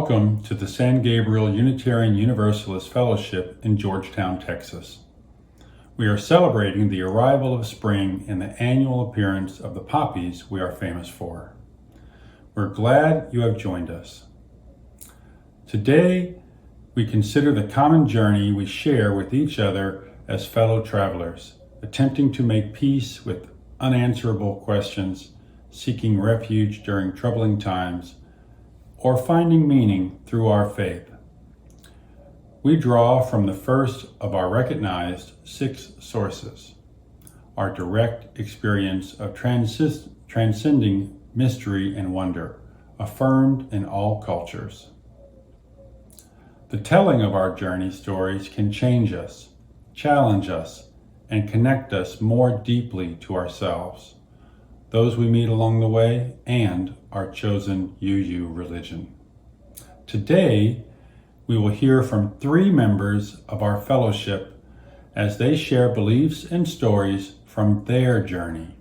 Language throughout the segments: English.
Welcome to the San Gabriel Unitarian Universalist Fellowship in Georgetown, Texas. We are celebrating the arrival of spring and the annual appearance of the poppies we are famous for. We're glad you have joined us. Today, we consider the common journey we share with each other as fellow travelers, attempting to make peace with unanswerable questions, seeking refuge during troubling times, or finding meaning through our faith. We draw from the first of our recognized 6 sources, our direct experience of transcending mystery and wonder, affirmed in all cultures. The telling of our journey stories can change us, challenge us, and connect us more deeply to ourselves, those we meet along the way, and our chosen UU religion. Today, we will hear from 3 members of our fellowship as they share beliefs and stories from their journey.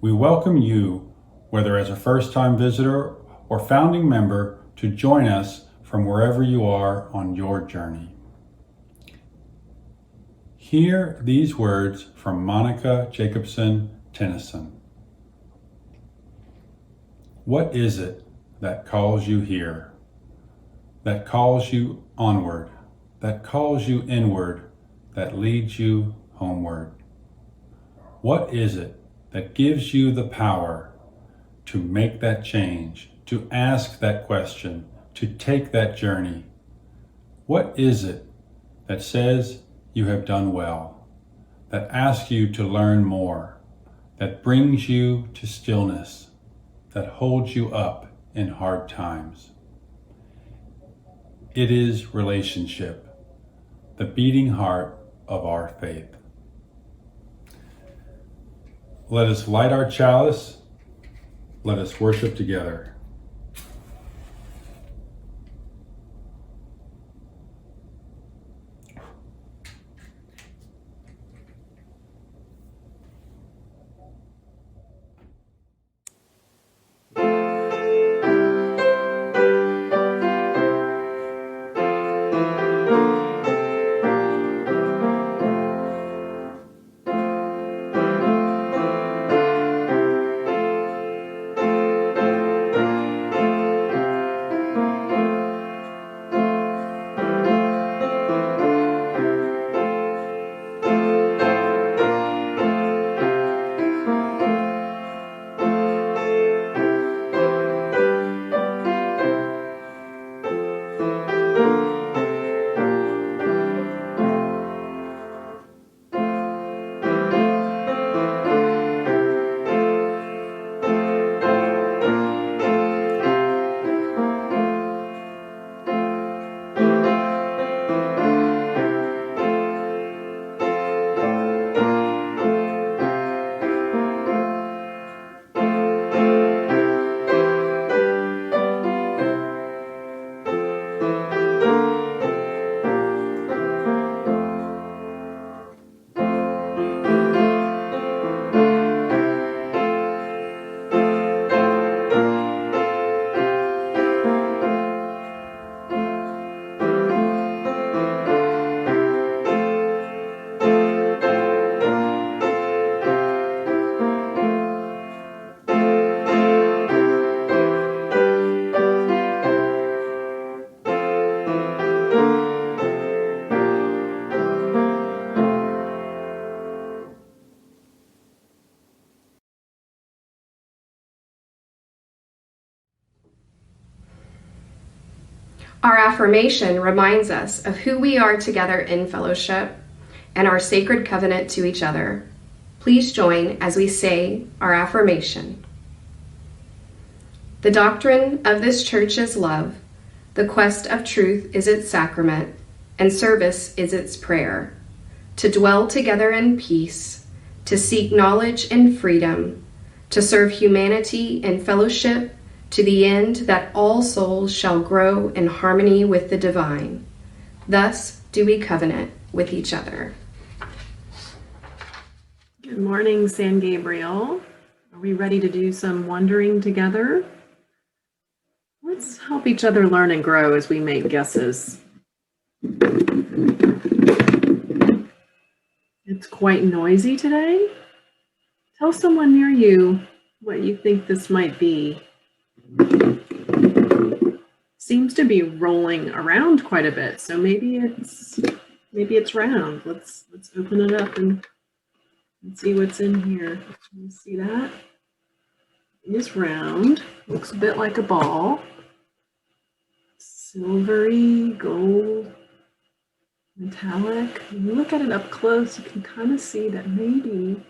We welcome you, whether as a first-time visitor or founding member, to join us from wherever you are on your journey. Hear these words from Monica Jacobson Tennyson. What is it that calls you here, that calls you onward, that calls you inward, that leads you homeward? What is it that gives you the power to make that change, to ask that question, to take that journey? What is it that says you have done well, that asks you to learn more, that brings you to stillness, that holds you up in hard times? It is relationship, the beating heart of our faith. Let us light our chalice. Let us worship together. Our affirmation reminds us of who we are together in fellowship and our sacred covenant to each other. Please join as we say our affirmation. The doctrine of this church is love. The quest of truth is its sacrament, and service is its prayer. To dwell together in peace, to seek knowledge and freedom, to serve humanity in fellowship, to the end that all souls shall grow in harmony with the divine. Thus do we covenant with each other. Good morning, San Gabriel. Are we ready to do some wondering together? Let's help each other learn and grow as we make guesses. It's quite noisy today. Tell someone near you what you think this might be. Seems to be rolling around quite a bit, so maybe it's round. Let's open it up and see what's in here. Can you see that? It is round. Looks a bit like a ball. Silvery, gold, metallic. When you look at it up close, you can kind of see that maybe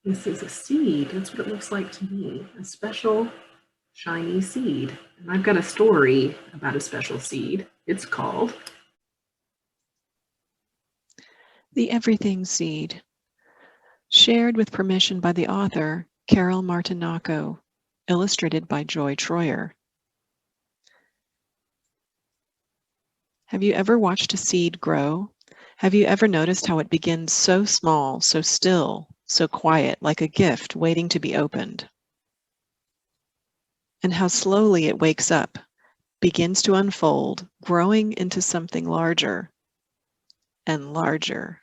this is a seed. That's what it looks like to me. A special shiny seed. And I've got a story about a special seed. It's called The Everything Seed, shared with permission by the author, Carol Martinaco, illustrated by Joy Troyer. Have you ever watched a seed grow? Have you ever noticed how it begins so small, so still, so quiet, like a gift waiting to be opened? And how slowly it wakes up, begins to unfold, growing into something larger and larger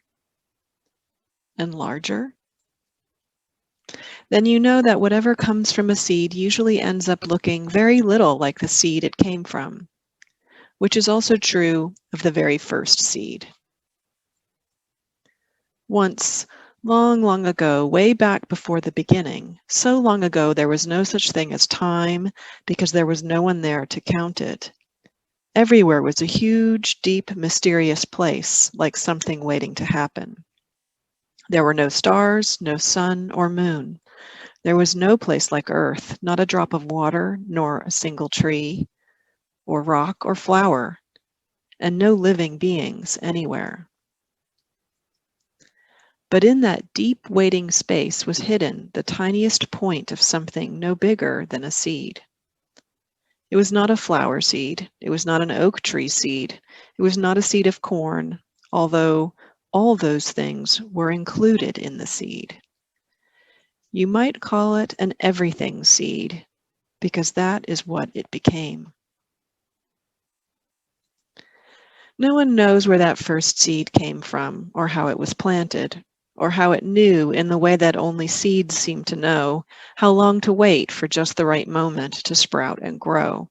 and larger? Then you know that whatever comes from a seed usually ends up looking very little like the seed it came from, which is also true of the very first seed. Once, long, long ago, way back before the beginning, so long ago there was no such thing as time because there was no one there to count it. Everywhere was a huge, deep, mysterious place, like something waiting to happen. There were no stars, no sun or moon. There was no place like Earth, not a drop of water, nor a single tree, or rock or flower, and no living beings anywhere. But in that deep waiting space was hidden the tiniest point of something no bigger than a seed. It was not a flower seed. It was not an oak tree seed. It was not a seed of corn, although all those things were included in the seed. You might call it an everything seed, because that is what it became. No one knows where that first seed came from, or how it was planted, or how it knew, in the way that only seeds seem to know, how long to wait for just the right moment to sprout and grow.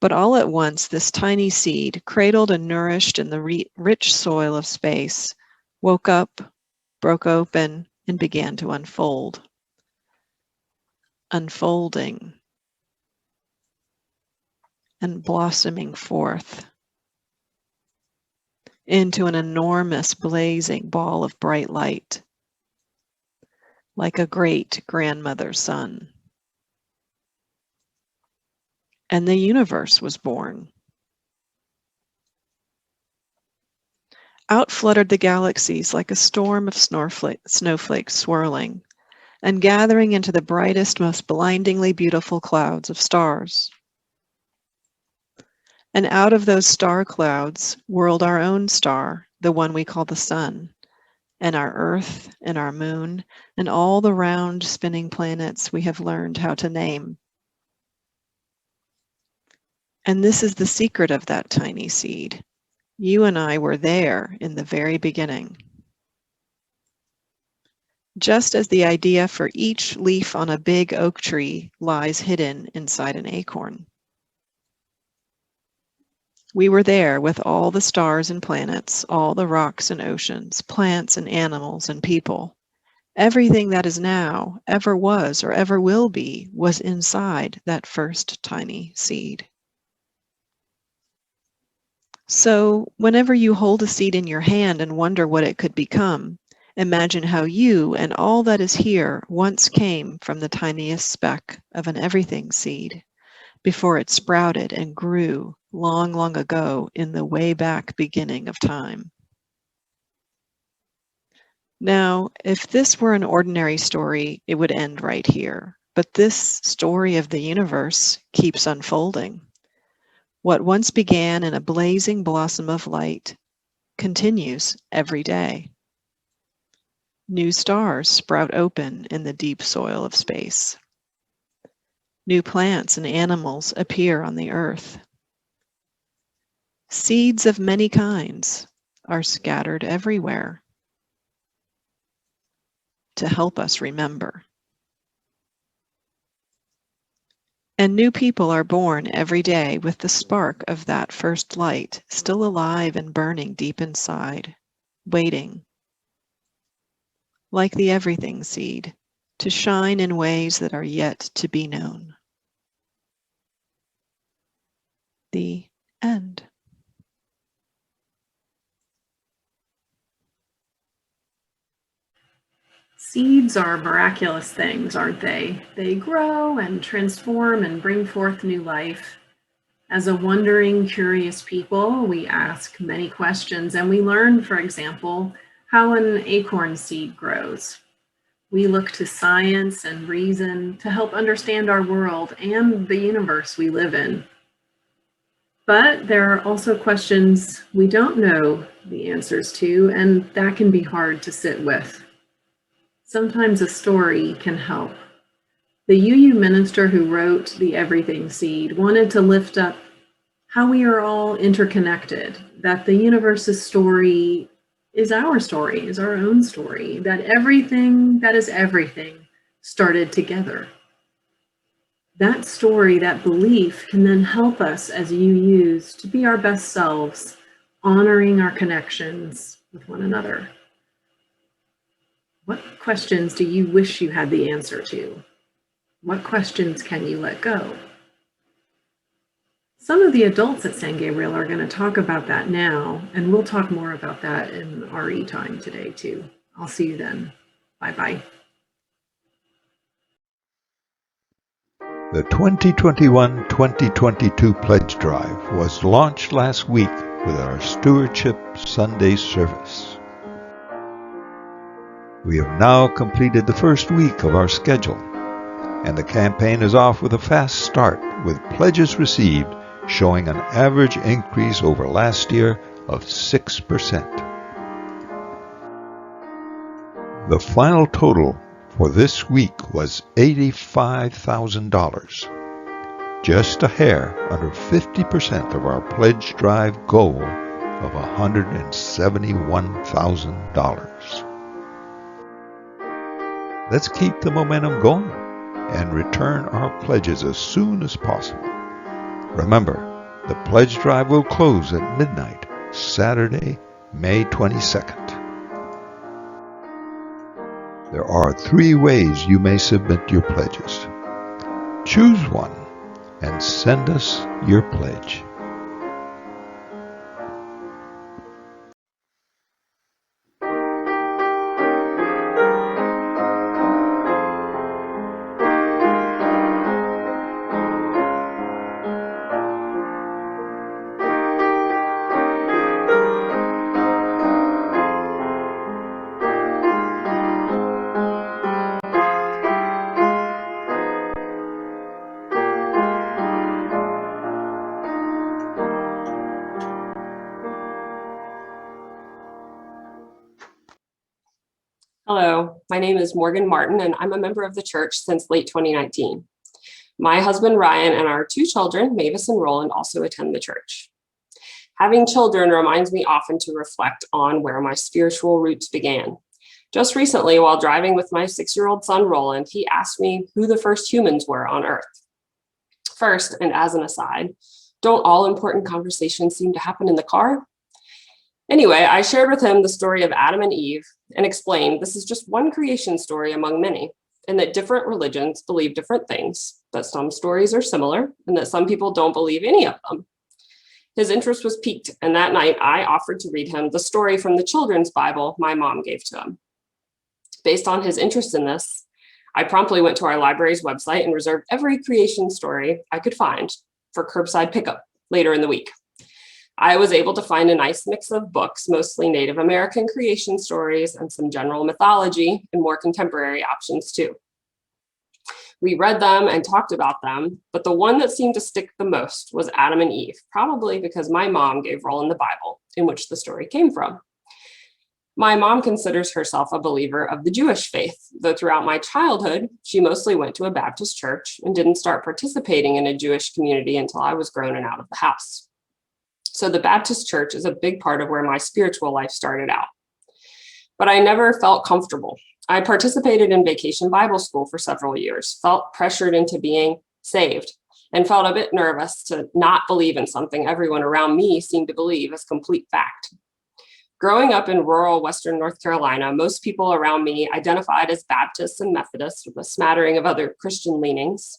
But all at once, this tiny seed, cradled and nourished in the rich soil of space, woke up, broke open, and began to unfold. Unfolding and blossoming forth into an enormous blazing ball of bright light, like a great grandmother's sun. And the universe was born. Out fluttered the galaxies like a storm of snowflakes swirling and gathering into the brightest, most blindingly beautiful clouds of stars. And out of those star clouds whirled our own star, the one we call the sun, and our Earth and our moon, and all the round spinning planets we have learned how to name. And this is the secret of that tiny seed. You and I were there in the very beginning. Just as the idea for each leaf on a big oak tree lies hidden inside an acorn. We were there with all the stars and planets, all the rocks and oceans, plants and animals and people. Everything that is now, ever was, or ever will be, was inside that first tiny seed. So, whenever you hold a seed in your hand and wonder what it could become, imagine how you and all that is here once came from the tiniest speck of an everything seed, before it sprouted and grew long, long ago in the way back beginning of time. Now, if this were an ordinary story, it would end right here. But this story of the universe keeps unfolding. What once began in a blazing blossom of light continues every day. New stars sprout open in the deep soil of space. New plants and animals appear on the earth. Seeds of many kinds are scattered everywhere to help us remember. And new people are born every day with the spark of that first light still alive and burning deep inside, waiting, like the everything seed, to shine in ways that are yet to be known. The end. Seeds are miraculous things, aren't they? They grow and transform and bring forth new life. As a wondering, curious people, we ask many questions, and we learn, for example, how an acorn seed grows. We look to science and reason to help understand our world and the universe we live in. But there are also questions we don't know the answers to, and that can be hard to sit with. Sometimes a story can help. The UU minister who wrote The Everything Seed wanted to lift up how we are all interconnected, that the universe's story is our story, is our own story, that everything that is everything started together. That story, that belief can then help us as UUs to be our best selves, honoring our connections with one another. What questions do you wish you had the answer to? What questions can you let go? Some of the adults at San Gabriel are going to talk about that now, and we'll talk more about that in RE time today too. I'll see you then. Bye-bye. The 2021-2022 Pledge Drive was launched last week with our Stewardship Sunday service. We have now completed the first week of our schedule, and the campaign is off with a fast start, with pledges received showing an average increase over last year of 6%. The final total for this week was $85,000, just a hair under 50% of our pledge drive goal of $171,000. Let's keep the momentum going and return our pledges as soon as possible. Remember, the pledge drive will close at midnight, Saturday, May 22nd. There are 3 ways you may submit your pledges. Choose one and send us your pledge. Hello, my name is Morgan Martin, and I'm a member of the church since late 2019. My husband, Ryan, and our 2 children, Mavis and Roland, also attend the church. Having children reminds me often to reflect on where my spiritual roots began. Just recently, while driving with my 6-year-old son, Roland, he asked me who the first humans were on Earth. First, and as an aside, don't all important conversations seem to happen in the car? Anyway, I shared with him the story of Adam and Eve and explained this is just one creation story among many, and that different religions believe different things, that some stories are similar, and that some people don't believe any of them. His interest was piqued, and that night I offered to read him the story from the children's Bible my mom gave to him. Based on his interest in this, I promptly went to our library's website and reserved every creation story I could find for curbside pickup later in the week. I was able to find a nice mix of books, mostly Native American creation stories and some general mythology and more contemporary options too. We read them and talked about them, but the one that seemed to stick the most was Adam and Eve, probably because my mom gave Roland the Bible in which the story came from. My mom considers herself a believer of the Jewish faith, though throughout my childhood, she mostly went to a Baptist church and didn't start participating in a Jewish community until I was grown and out of the house. So the Baptist church is a big part of where my spiritual life started out. But I never felt comfortable. I participated in vacation Bible school for several years, felt pressured into being saved, and felt a bit nervous to not believe in something everyone around me seemed to believe as complete fact. Growing up in rural Western North Carolina, most people around me identified as Baptists and Methodists with a smattering of other Christian leanings.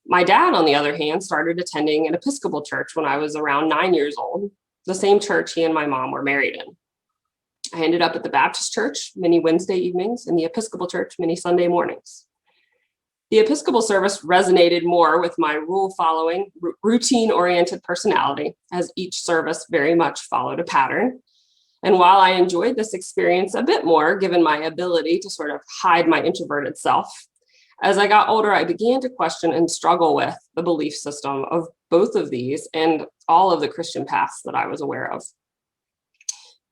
My dad, on the other hand, started attending an Episcopal church when I was around 9 years old, the same church he and my mom were married in. I ended up at the Baptist church many Wednesday evenings and the Episcopal church many Sunday mornings. The Episcopal service resonated more with my rule-following, routine-oriented personality, as each service very much followed a pattern. And while I enjoyed this experience a bit more, given my ability to sort of hide my introverted self, as I got older, I began to question and struggle with the belief system of both of these and all of the Christian paths that I was aware of.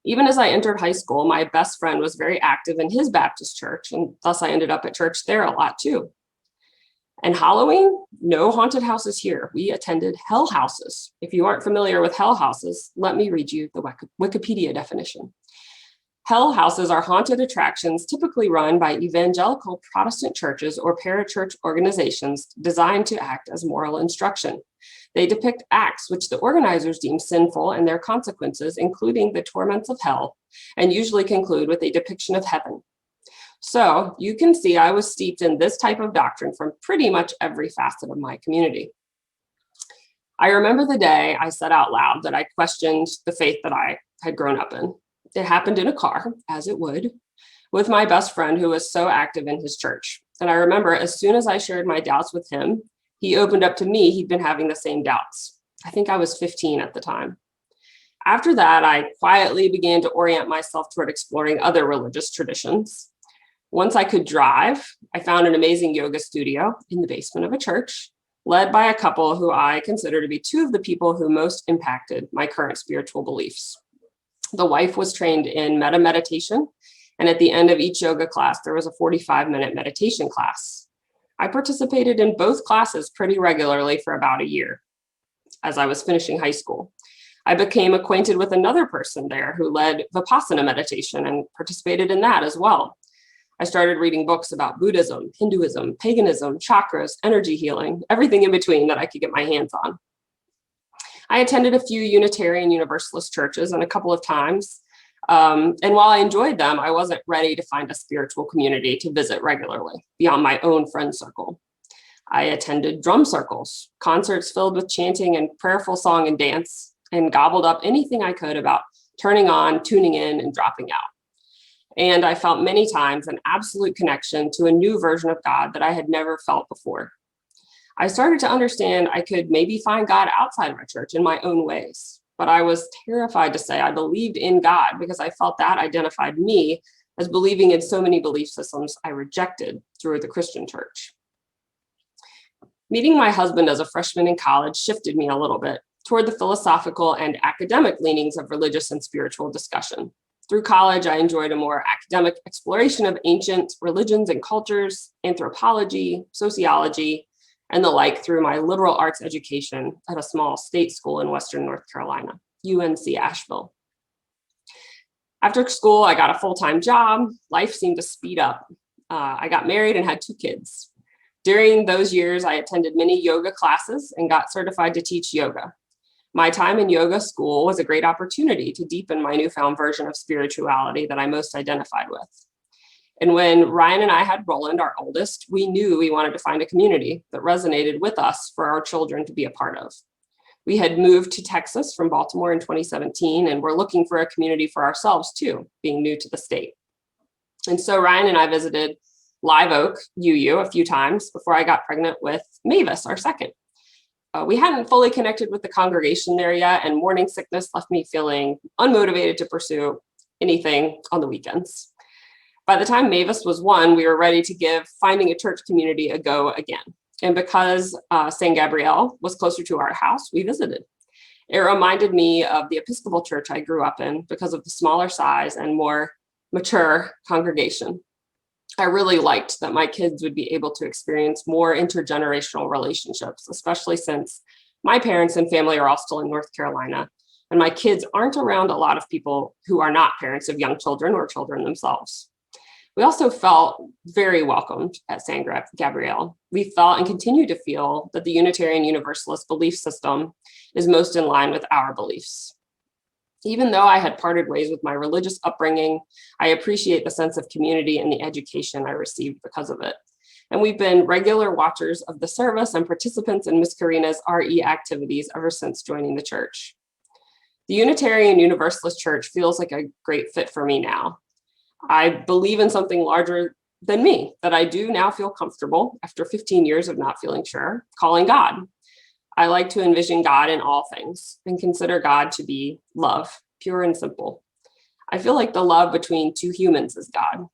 Even as I entered high school, my best friend was very active in his Baptist church, and thus I ended up at church there a lot too. And Halloween, no haunted houses here. We attended hell houses. If you aren't familiar with hell houses, let me read you the Wikipedia definition. Hell houses are haunted attractions typically run by evangelical Protestant churches or parachurch organizations designed to act as moral instruction. They depict acts which the organizers deem sinful and their consequences, including the torments of hell, and usually conclude with a depiction of heaven. So you can see I was steeped in this type of doctrine from pretty much every facet of my community. I remember the day I said out loud that I questioned the faith that I had grown up in. It happened in a car, as it would, with my best friend who was so active in his church. And I remember as soon as I shared my doubts with him, he opened up to me he'd been having the same doubts. I think I was 15 at the time. After that, I quietly began to orient myself toward exploring other religious traditions. Once I could drive, I found an amazing yoga studio in the basement of a church, led by a couple who I consider to be two of the people who most impacted my current spiritual beliefs. The wife was trained in metta meditation, and at the end of each yoga class, there was a 45-minute meditation class. I participated in both classes pretty regularly for about a year as I was finishing high school. I became acquainted with another person there who led Vipassana meditation and participated in that as well. I started reading books about Buddhism, Hinduism, paganism, chakras, energy healing, everything in between that I could get my hands on. I attended a few Unitarian Universalist churches and a couple of times. And while I enjoyed them, I wasn't ready to find a spiritual community to visit regularly beyond my own friend circle. I attended drum circles, concerts filled with chanting and prayerful song and dance, and gobbled up anything I could about turning on, tuning in, and dropping out. And I felt many times an absolute connection to a new version of God that I had never felt before. I started to understand I could maybe find God outside my church in my own ways, but I was terrified to say I believed in God because I felt that identified me as believing in so many belief systems I rejected through the Christian church. Meeting my husband as a freshman in college shifted me a little bit toward the philosophical and academic leanings of religious and spiritual discussion. Through college, I enjoyed a more academic exploration of ancient religions and cultures, anthropology, sociology, and the like through my liberal arts education at a small state school in Western North Carolina, UNC Asheville. After school, I got a full-time job. Life seemed to speed up. I got married and had 2 kids. During those years, I attended many yoga classes and got certified to teach yoga. My time in yoga school was a great opportunity to deepen my newfound version of spirituality that I most identified with. And when Ryan and I had Roland, our oldest, we knew we wanted to find a community that resonated with us for our children to be a part of. We had moved to Texas from Baltimore in 2017, and we're looking for a community for ourselves too, being new to the state. And so Ryan and I visited Live Oak UU a few times before I got pregnant with Mavis, our second. We hadn't fully connected with the congregation there yet, and morning sickness left me feeling unmotivated to pursue anything on the weekends. By the time Mavis was 1, we were ready to give finding a church community a go again. And because San Gabriel was closer to our house, we visited. It reminded me of the Episcopal church I grew up in because of the smaller size and more mature congregation. I really liked that my kids would be able to experience more intergenerational relationships, especially since my parents and family are all still in North Carolina, and my kids aren't around a lot of people who are not parents of young children or children themselves. We also felt very welcomed at San Gabriel. We felt and continue to feel that the Unitarian Universalist belief system is most in line with our beliefs. Even though I had parted ways with my religious upbringing, I appreciate the sense of community and the education I received because of it. And we've been regular watchers of the service and participants in Miss Karina's RE activities ever since joining the church. The Unitarian Universalist Church feels like a great fit for me now. I believe in something larger than me that I do now feel comfortable, after 15 years of not feeling sure, calling God. I like to envision God in all things and consider God to be love, pure and simple. I feel like the love between two humans is God.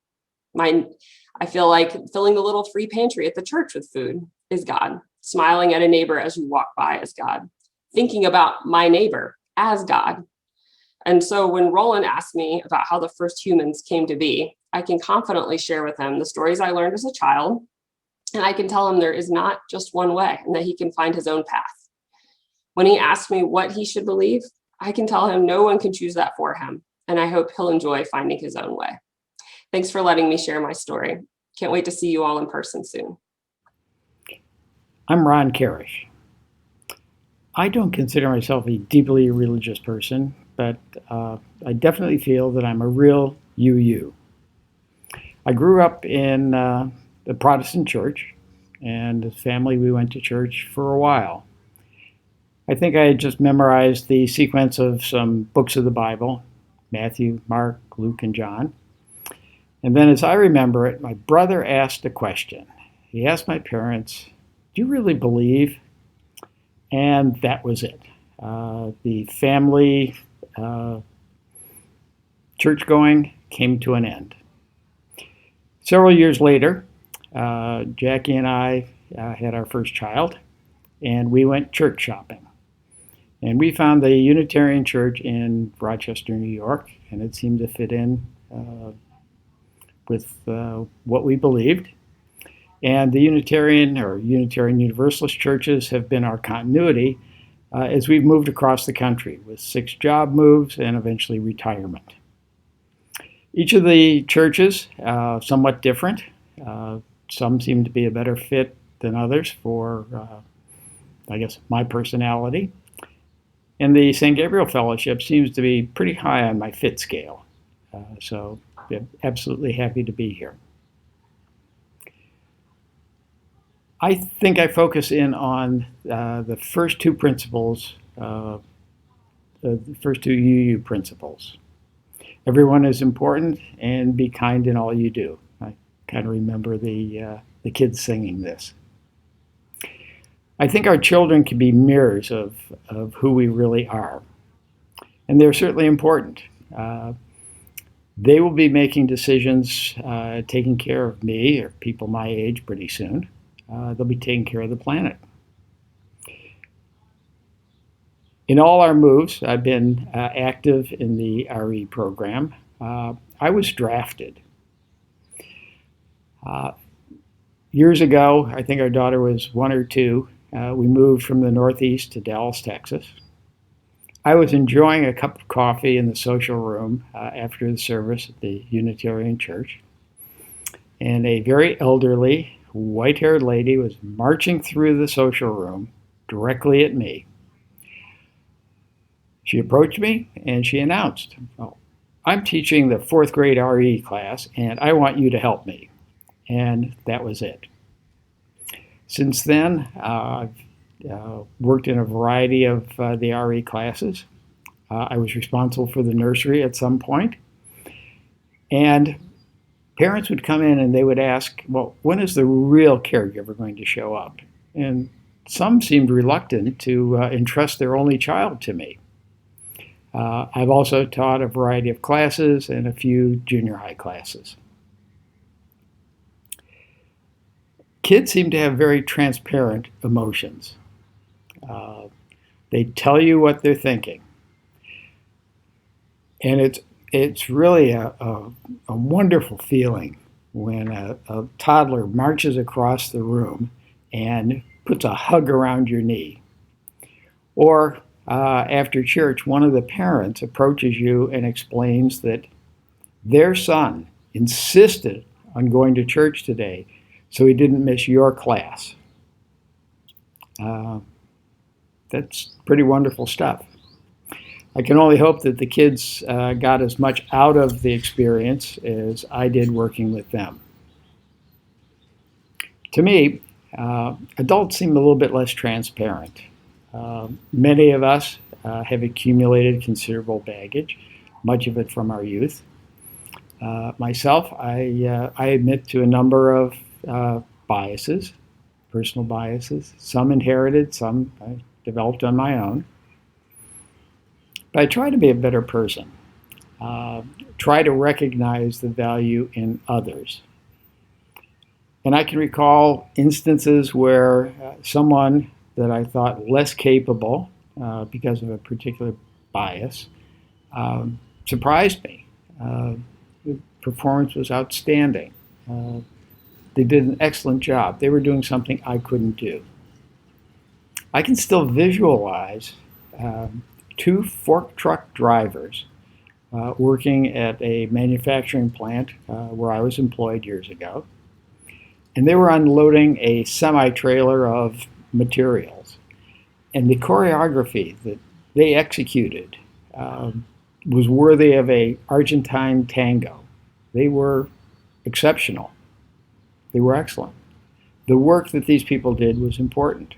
I feel like filling the little free pantry at the church with food is God. Smiling at a neighbor as you walk by is God. Thinking about my neighbor as God. And so when Roland asked me about how the first humans came to be, I can confidently share with him the stories I learned as a child. And I can tell him there is not just one way and that he can find his own path. When he asks me what he should believe, I can tell him no one can choose that for him. And I hope he'll enjoy finding his own way. Thanks for letting me share my story. Can't wait to see you all in person soon. I'm Ron Carrich. I don't consider myself a deeply religious person, but I definitely feel that I'm a real UU. I grew up in the Protestant church, and as a family we went to church for a while. I think I had just memorized the sequence of some books of the Bible, Matthew, Mark, Luke, and John. And then as I remember it, my brother asked a question. He asked my parents, "Do you really believe?" And that was it. The family church going came to an end. Several years later, Jackie and I had our first child, and we went church shopping. And we found the Unitarian Church in Rochester, New York, and it seemed to fit in with what we believed. And the Unitarian Universalist churches have been our continuity as we've moved across the country with 6 job moves and eventually retirement. Each of the churches somewhat different. Some seem to be a better fit than others for, I guess, my personality. And the San Gabriel Fellowship seems to be pretty high on my fit scale. So I'm absolutely happy to be here. I think I focus in on the first 2 principles, the first 2 UU principles. Everyone is important and be kind in all you do. I kind of remember the kids singing this. I think our children can be mirrors of who we really are. And they're certainly important. They will be making decisions, taking care of me or people my age pretty soon. They'll be taking care of the planet. In all our moves, I've been active in the RE program. I was drafted. Years ago, I think our daughter was 1 or 2, we moved from the Northeast to Dallas, Texas. I was enjoying a cup of coffee in the social room after the service at the Unitarian Church, and a very elderly, white-haired lady was marching through the social room directly at me. She approached me and she announced, "Oh, I'm teaching the 4th grade RE class and I want you to help me." And that was it. Since then, I've worked in a variety of the RE classes. I was responsible for the nursery at some point. And parents would come in and they would ask, "Well, when is the real caregiver going to show up?" And some seemed reluctant to entrust their only child to me. I've also taught a variety of classes and a few junior high classes. Kids seem to have very transparent emotions. They tell you what they're thinking. And it's it's really a wonderful feeling when a toddler marches across the room and puts a hug around your knee. Or after church, one of the parents approaches you and explains that their son insisted on going to church today so he didn't miss your class. That's pretty wonderful stuff. I can only hope that the kids got as much out of the experience as I did working with them. To me, adults seem a little bit less transparent. Many of us have accumulated considerable baggage, much of it from our youth. Myself, I admit to a number of biases, personal biases, some inherited, some I developed on my own. But I try to be a better person, try to recognize the value in others. And I can recall instances where someone that I thought less capable because of a particular bias surprised me. The performance was outstanding. They did an excellent job. They were doing something I couldn't do. I can still visualize two fork truck drivers working at a manufacturing plant where I was employed years ago. And they were unloading a semi-trailer of materials. And the choreography that they executed was worthy of an Argentine tango. They were exceptional. They were excellent. The work that these people did was important.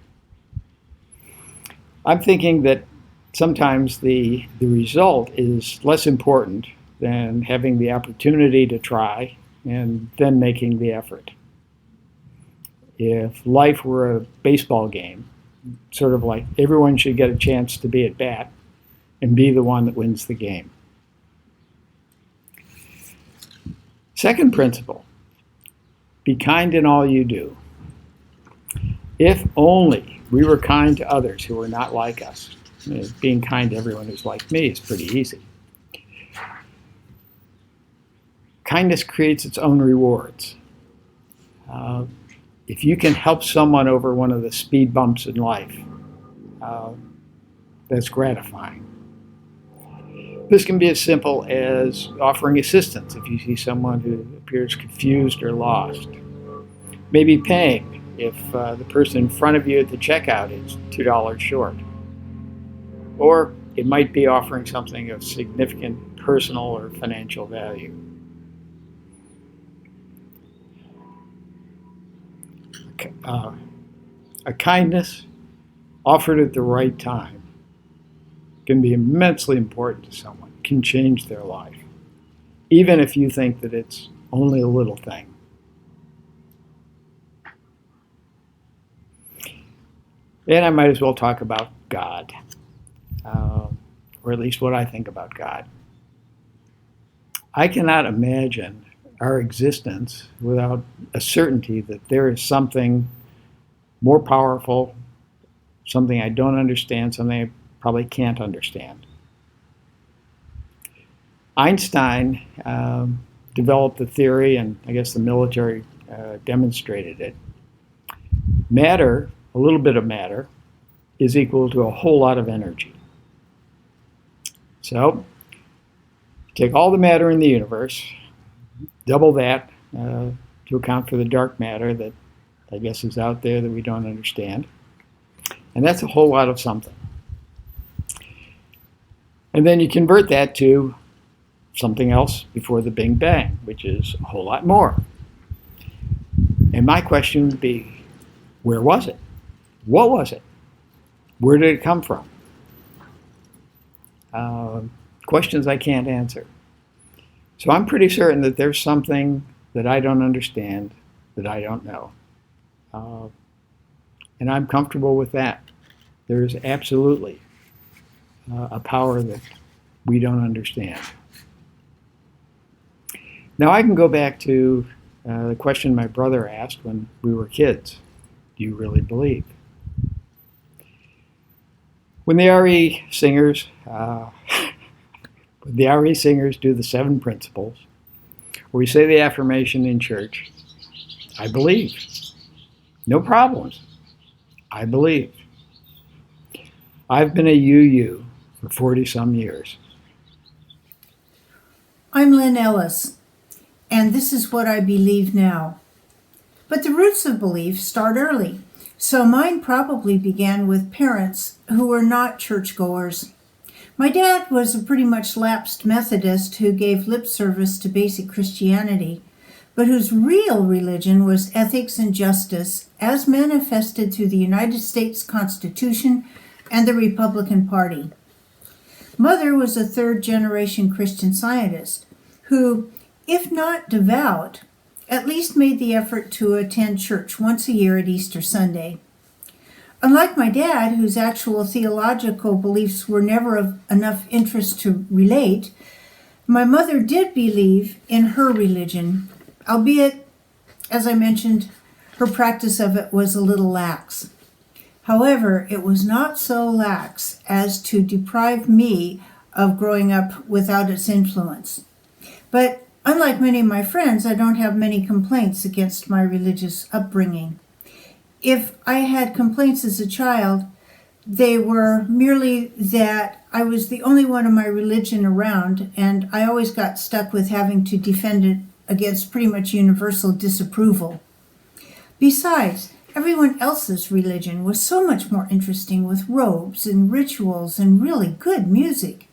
I'm thinking that sometimes the result is less important than having the opportunity to try and then making the effort. If life were a baseball game, sort of like everyone should get a chance to be at bat and be the one that wins the game. Second principle, be kind in all you do. If only we were kind to others who were not like us. Being kind to everyone who's like me is pretty easy. Kindness creates its own rewards. If you can help someone over one of the speed bumps in life, that's gratifying. This can be as simple as offering assistance if you see someone who appears confused or lost. Maybe paying if the person in front of you at the checkout is $2 short. Or it might be offering something of significant personal or financial value. A kindness offered at the right time can be immensely important to someone, can change their life, even if you think that it's only a little thing. And I might as well talk about God, or at least what I think about God. I cannot imagine our existence without a certainty that there is something more powerful, something I don't understand, something I probably can't understand. Einstein developed the theory, and I guess the military demonstrated it. Matter, a little bit of matter, is equal to a whole lot of energy. So, take all the matter in the universe, double that to account for the dark matter that I guess is out there that we don't understand. And that's a whole lot of something. And then you convert that to something else before the Big Bang, which is a whole lot more. And my question would be, where was it? What was it? Where did it come from? Questions I can't answer. So I'm pretty certain that there's something that I don't understand, that I don't know. And I'm comfortable with that. There's absolutely a power that we don't understand. Now I can go back to the question my brother asked when we were kids. Do you really believe? When the RE singers The RE singers do the 7 principles. We say the affirmation in church. I believe. No problems. I believe. I've been a UU for 40-some years. I'm Lynn Ellis, and this is what I believe now. But the roots of belief start early, so mine probably began with parents who were not churchgoers. My dad was a pretty much lapsed Methodist who gave lip service to basic Christianity, but whose real religion was ethics and justice as manifested through the United States Constitution and the Republican Party. Mother was a third-generation Christian Scientist who, if not devout, at least made the effort to attend church once a year at Easter Sunday. Unlike my dad, whose actual theological beliefs were never of enough interest to relate, my mother did believe in her religion, albeit, as I mentioned, her practice of it was a little lax. However, it was not so lax as to deprive me of growing up without its influence. But unlike many of my friends, I don't have many complaints against my religious upbringing. If I had complaints as a child, they were merely that I was the only one of my religion around, and I always got stuck with having to defend it against pretty much universal disapproval. Besides, everyone else's religion was so much more interesting with robes and rituals and really good music.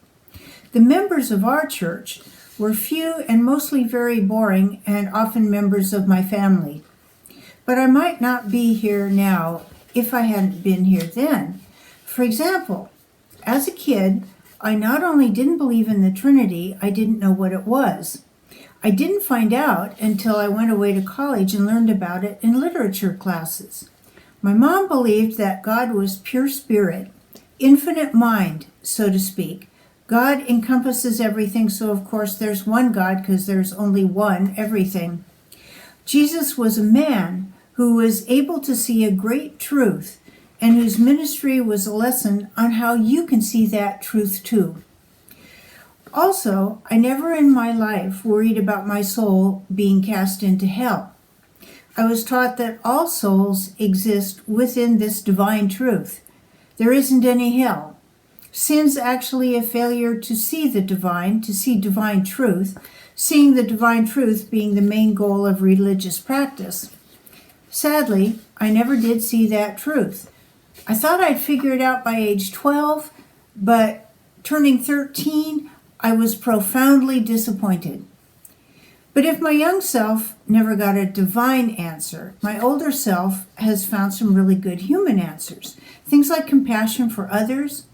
The members of our church were few and mostly very boring and often members of my family. But I might not be here now if I hadn't been here then. For example, as a kid, I not only didn't believe in the Trinity, I didn't know what it was. I didn't find out until I went away to college and learned about it in literature classes. My mom believed that God was pure spirit, infinite mind, so to speak. God encompasses everything, so of course there's one God because there's only one everything. Jesus was a man who was able to see a great truth and whose ministry was a lesson on how you can see that truth too. Also, I never in my life worried about my soul being cast into hell. I was taught that all souls exist within this divine truth. There isn't any hell. Sin's actually a failure to see the divine, to see divine truth, seeing the divine truth being the main goal of religious practice. Sadly, I never did see that truth. I thought I'd figure it out by age 12, but turning 13, I was profoundly disappointed. But if my young self never got a divine answer, my older self has found some really good human answers. Things like compassion for others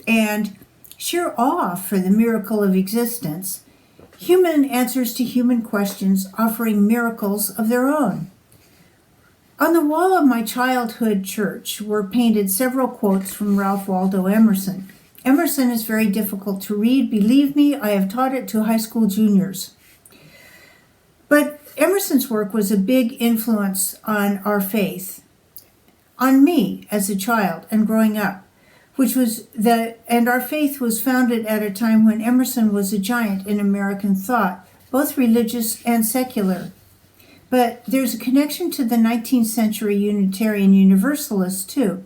and sheer awe for the miracle of existence. Human answers to human questions offering miracles of their own. On the wall of my childhood church were painted several quotes from Ralph Waldo Emerson. Emerson is very difficult to read. Believe me, I have taught it to high school juniors. But Emerson's work was a big influence on our faith, on me as a child and growing up, and our faith was founded at a time when Emerson was a giant in American thought, both religious and secular. But there's a connection to the 19th century Unitarian Universalists too.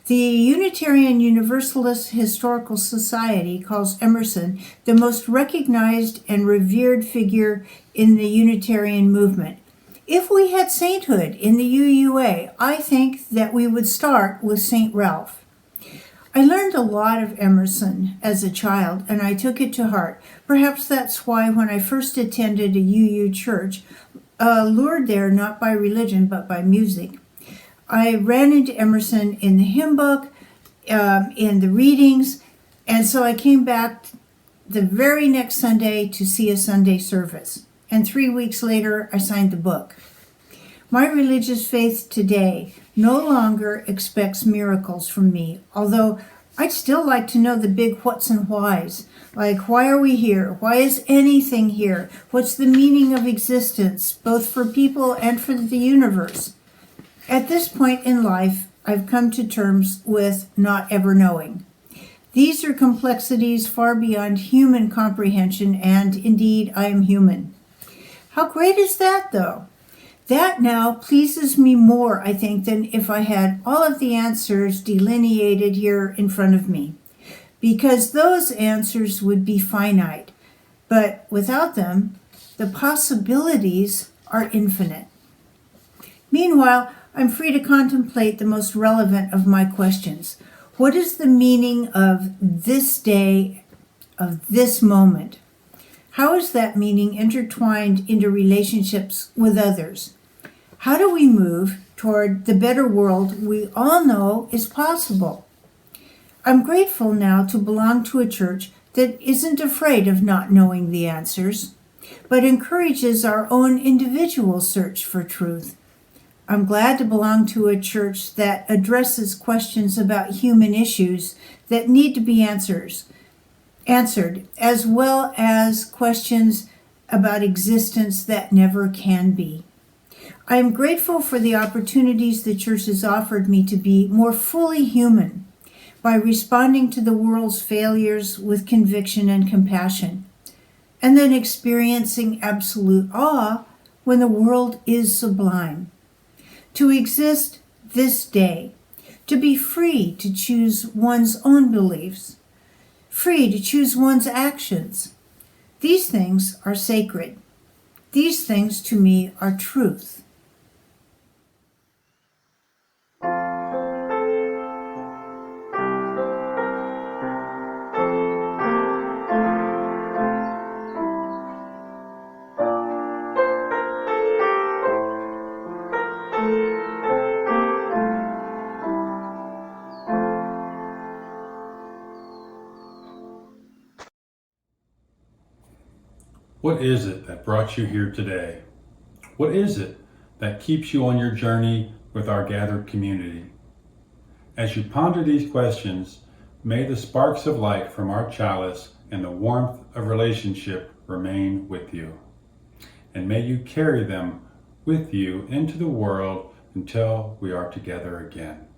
The Unitarian Universalist Historical Society calls Emerson the most recognized and revered figure in the Unitarian movement. If we had sainthood in the UUA, I think that we would start with St. Ralph. I learned a lot of Emerson as a child, and I took it to heart. Perhaps that's why when I first attended a UU church, lured there not by religion but by music, I ran into Emerson in the hymn book, in the readings, and so I came back the very next Sunday to see a Sunday service. And 3 weeks later, I signed the book. My religious faith today no longer expects miracles from me, although I'd still like to know the big whats and whys, like why are we here? Why is anything here? What's the meaning of existence, both for people and for the universe? At this point in life, I've come to terms with not ever knowing. These are complexities far beyond human comprehension, and indeed, I am human. How great is that, though? That now pleases me more, I think, than if I had all of the answers delineated here in front of me, because those answers would be finite. But without them, the possibilities are infinite. Meanwhile, I'm free to contemplate the most relevant of my questions. What is the meaning of this day, of this moment? How is that meaning intertwined into relationships with others? How do we move toward the better world we all know is possible? I'm grateful now to belong to a church that isn't afraid of not knowing the answers, but encourages our own individual search for truth. I'm glad to belong to a church that addresses questions about human issues that need to be answered, as well as questions about existence that never can be. I am grateful for the opportunities the church has offered me to be more fully human by responding to the world's failures with conviction and compassion, and then experiencing absolute awe when the world is sublime. To exist this day, to be free to choose one's own beliefs, free to choose one's actions. These things are sacred. These things to me are truth. What is it that brought you here today? What is it that keeps you on your journey with our gathered community? As you ponder these questions, may the sparks of light from our chalice and the warmth of relationship remain with you. And may you carry them with you into the world until we are together again.